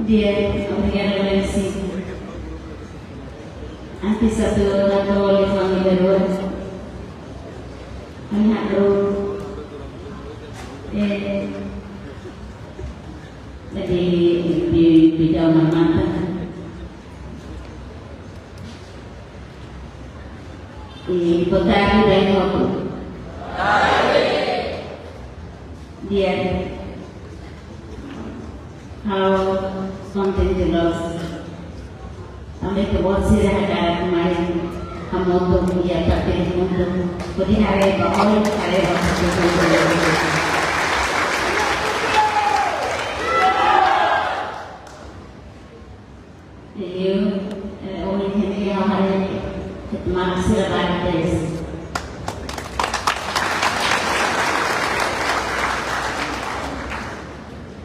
dia realisasi anti satu atau lima miliar anak jadi di bidang mata di Potari dan Hoku dia kalau konten jelas sampai ke bawah sih ada kemarin kamu tuh ya tapi untuk beri hari bahwa hari waktu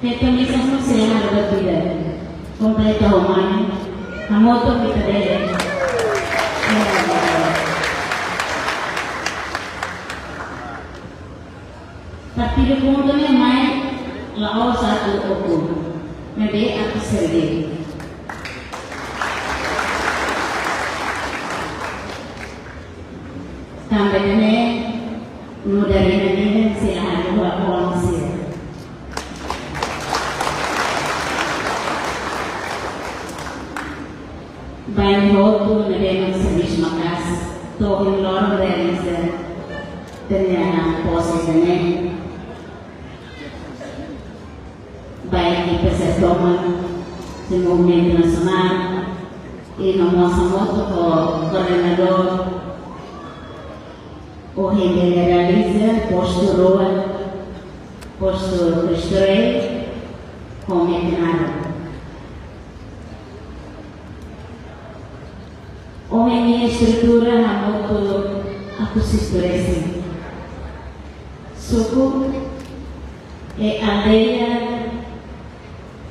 Petulismu sila berbeda, komplit homan, kamu tuh kita deh. Tapi di puntonya main lau satu hukum, mede aku sendiri. Sampai ini mudah ini sila dua orang sila. Bain hotu na demang service makas to in loro realize tanya pose kane baik di persatuan di movimento nasional e non moto ko coordinador o generalize posto roa posto prestore come tenaro minha estrutura na moto aku sisturese suku aldeia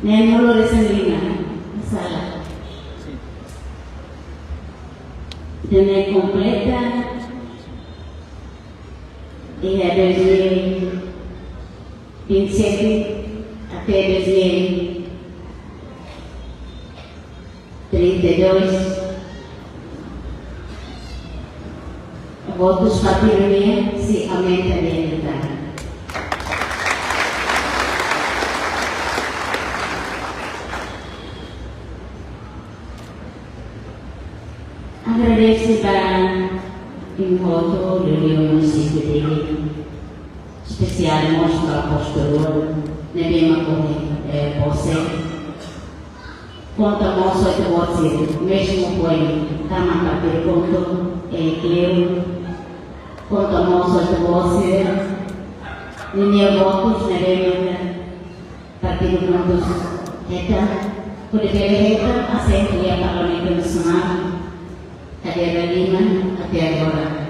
nemolo resanglina salah dene completa ada de 27 até 32 votos papironia si aumenta de entrar. Agradeço para o voto do município dele, especial mostra a postura, na mesma coisa, você. Quanto a moça de você, mesmo foi, também para perguntar, eu quanto a moça de você, minha votos na mesma partido juntos, então, por isso, a Assembleia Parlamentar Nacional, cadeira Lima, até agora.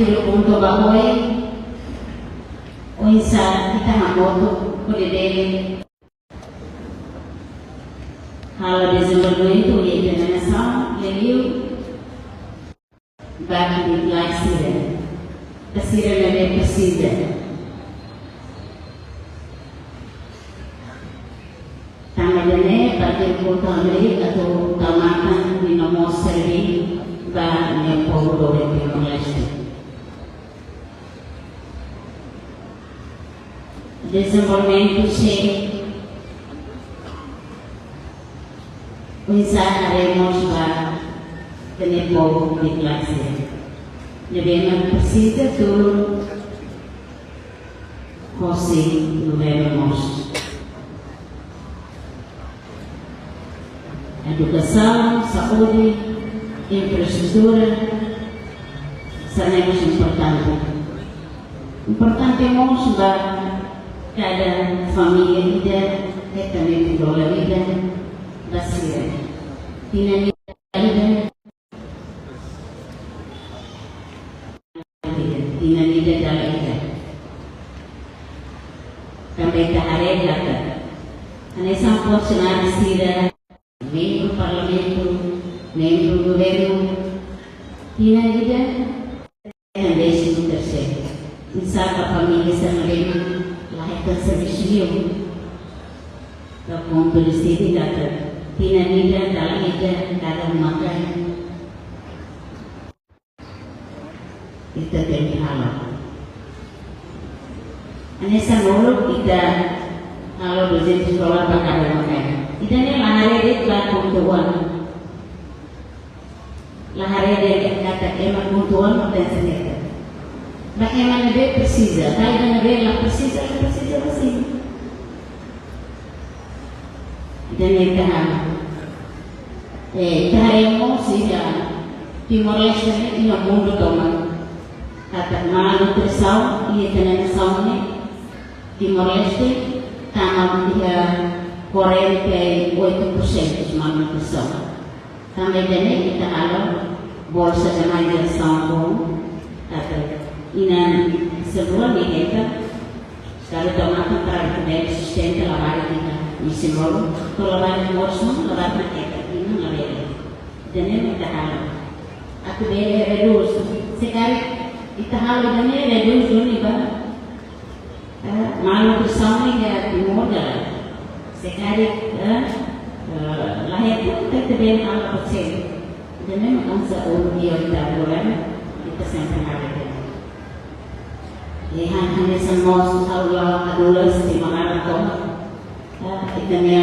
Pero untuk bahoy o isa kita mamoto ko dede halo Desember itu ya dengan sang leliu back di Glasira kasira na presida tangadane bagian kota Amerika atau tamatan di nomor seri ba ne pogo de Glasira desenvolvimento cheio, usaremos para ter pouco de classe. Devemos precisa tudo, você devemos educação, saúde, infraestrutura, seremos importante. Importante é mostrar cada família vida é também pela vida da cidade. Dinamita vida, dinamita da vida. Também da área Anesan funcionários sira, membro do parlamento, membro do governo, e na vida é décimo terceiro. E sabe a família Sanarema, lá é que serviço de da ponto de sede data, e na vida da vida cada uma tem. Kita tem halo. Anesan nolo kita kalau dosen sekolah bakal makan. Kita ni lahari dia telah kuntuan. Lahari dia kata emak kuntuan dan senjata. Bagaimana dia precisa? Kalau dia lah precisa assim. Kita ni tahan. Tahan emosi dah. Timor-Leste ni ina mundo toma. Kata malam tersau, ia kena tersau ni Timor-Leste. Tanam dia 48% semangat besar. Sampai jadi kita kalau bolsa dengan dia sambung, kata ina sebuah kita kalau tomat terhadap resisten terlalu kita mesti baru terlalu bolsa terlalu kita ini nggak jadi kita kalau aku dia redus sekarang kita kalau jadi redus ini bah malu bersama ya timur jalan sekali lahir pun kita dengan alat kecil jadi memang seorang dia tidak boleh kita sampai hari ini hanya semua Allah adulas di mana kau kita ni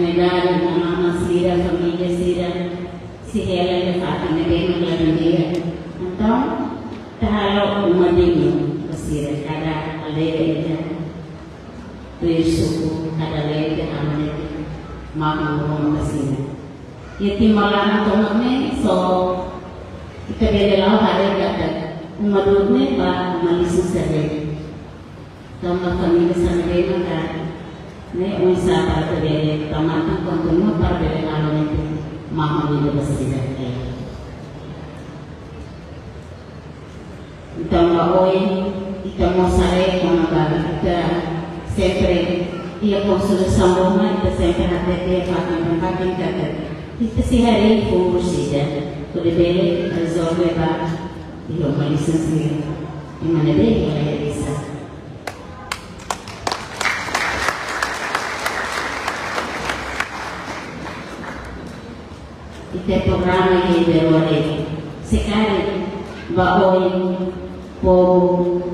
negara anak-anak sira família sira si ela de fato negara negara dia então kalau umat ini sira kada aldeia suku ada lagi amannya mahu kesini. Yaitu malam tomatnya so kita bela lau hari kata umatnya bah Malaysia saja. Tomat kami kesana bela kan. Ne usaha pada bela tomat kontinua pada bela lau itu mahu itu bersih. Kita mau kita mau sare kita sempre ia construção romana sempre até ter fakin kata kita sehari pun bersih boleh beli resolve bah di rumah lisensi di mana dia boleh bisa kita programa yang berwari sekali bahwa povo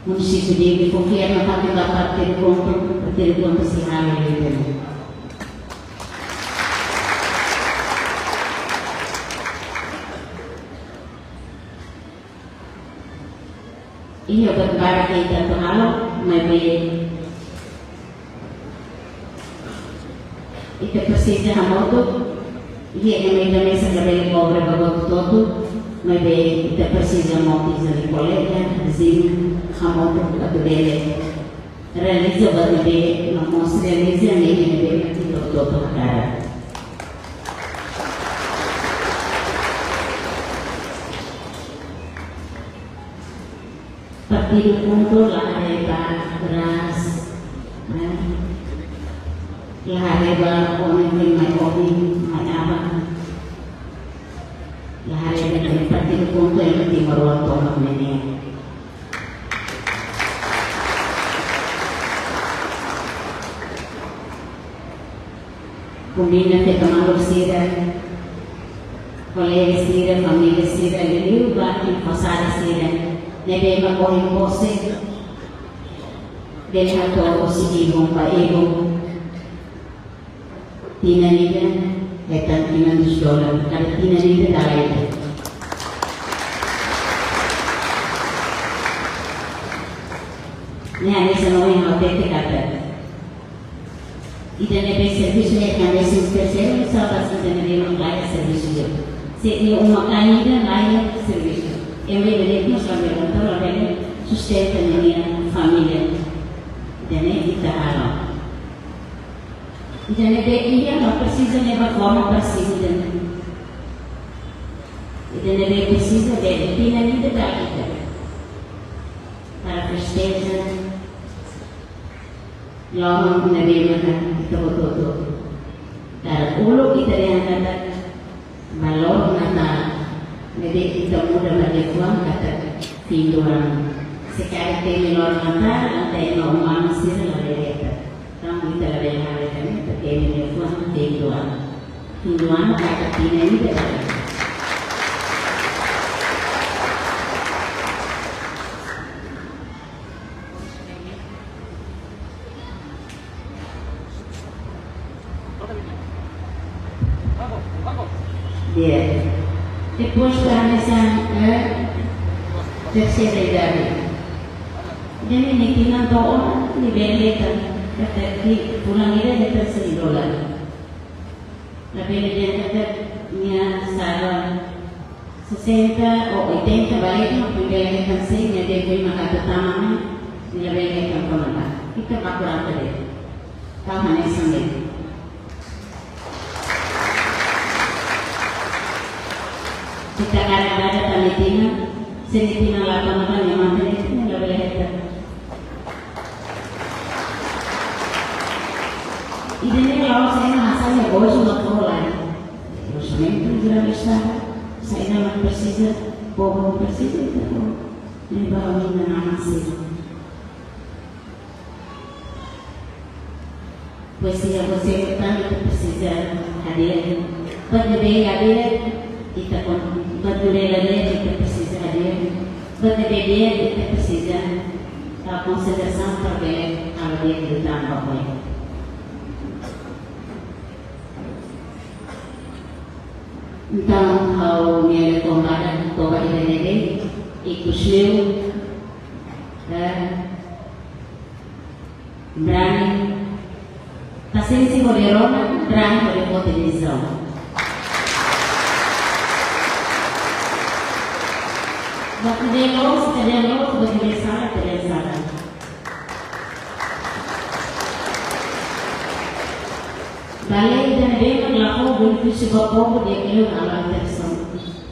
município de confiar na parte da ter conta se rala ele ini obat barat kita pengaruh maybe itu persisnya hamoto ia yang medan mesa cabelo pobre bagot todo maybe kita persisnya mau di kolega zin hamoto atau dele realiza bagi mamos realiza ni bebe itu todo cara partido punto la areba beras la areba orang mai apa la areba dari partido punto yang timur waktu ini Combina que tomando sira, colega sira, família sira, ele vai passar sira, nebe makorre você, dele hato positivo para ego, tina nida, etan tina $2, kalau tina nida dalai. Ni ada semua yang hotel kata. Ida nebe serviço é que anda se terceiro só para se entender um laia serviço. Se uma caída laia serviço. Eu me lembro que nós trabalhamos toda a sustenta a minha família. Dene kita halau. Ida nebe ia não precisa levar forma para si. Ida nebe precisa de tina nida da kita. Para tristeza Lawan Nabi Muhammad kita betul-betul. Dan ulo kita yang kata balor nata Nabi kita muda berjekuan kata tinduan. Sekarang kami lor nata lantai no manusia lalireta. Kamu kita lalireta kata kami berjekuan tinduan. Tinduan kata tina ini dah. Dia depois da mesa terceira idade. Jadi nikina doa ni beleta kata ki pulang ida de terceira dolar. Lebih dia kata nia salah 60 ou 80 balik pembelian kansi nia dia beri maka pertama ni lebih kan kemana. Kita bakurang tadi. Kau hanya sendiri. Kita kadang-kadang talitina, senitina lapangan yang mana itu nggak boleh ada. Ini kalau saya hasilnya bos nggak boleh. Terus memang tidak bisa. Saya nama persija, bohong persija itu. Ini bawa minta nama sih. Poesia petang itu persija hadiah. Bagi hadiah kita berdua kita precisa hadir, berdua kita precisa consideração também a dia que está no apoio. Então, ao me recomendar toda a ideia e que o seu berani, paciência moderona, berani para televisão. Waktu dia los berbiasa. Balai dan dia melakukan bentuk sebuah pokok dia kira alam tersebut.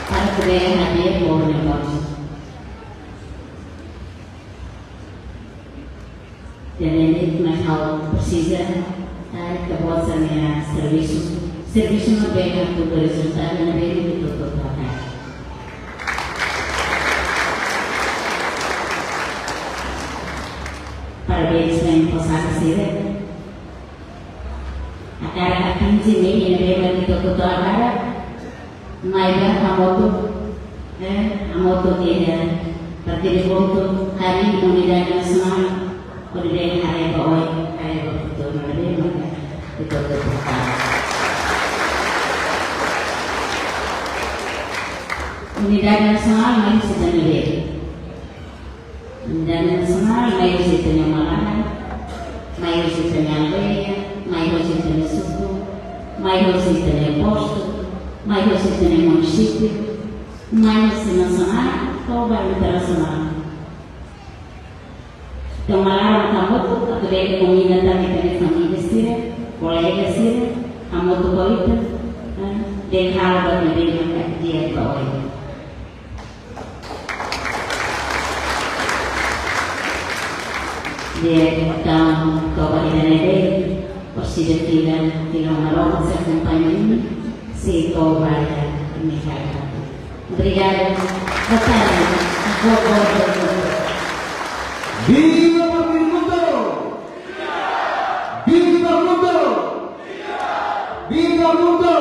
Para kebaya hadir boleh bos. Dan ini masalah persija, kebuatannya serviço não vem a tudo resultado, não vem de todo o trabalho. Parabéns para posar ser. A cara 15 mil não vem de todo o trabalho. Mas a moto dia partir ponto hari unidade nasional, unidade hari bawah, hari betul não vem de todo o trabalho. Unidade nasional meio cidadania. Unidade nasional meio cidadania Malahan, meio cidadania Aldeia, meio cidadania Suku, meio cidadania Posto, meio cidadania Município, meio cidadania nacional, ou bairro internacional. Então, Malahan kamu atau dari komunitas dari família sira, kolega sira, kamu tu koita, dan hal berbeda dia kau. Dia datang ke Balinese, persija tidak merawat sekampannya ini, si kau bayar misalnya. Obrigada, batalha, Viva Mundo! Viva Mundo! Viva Mundo!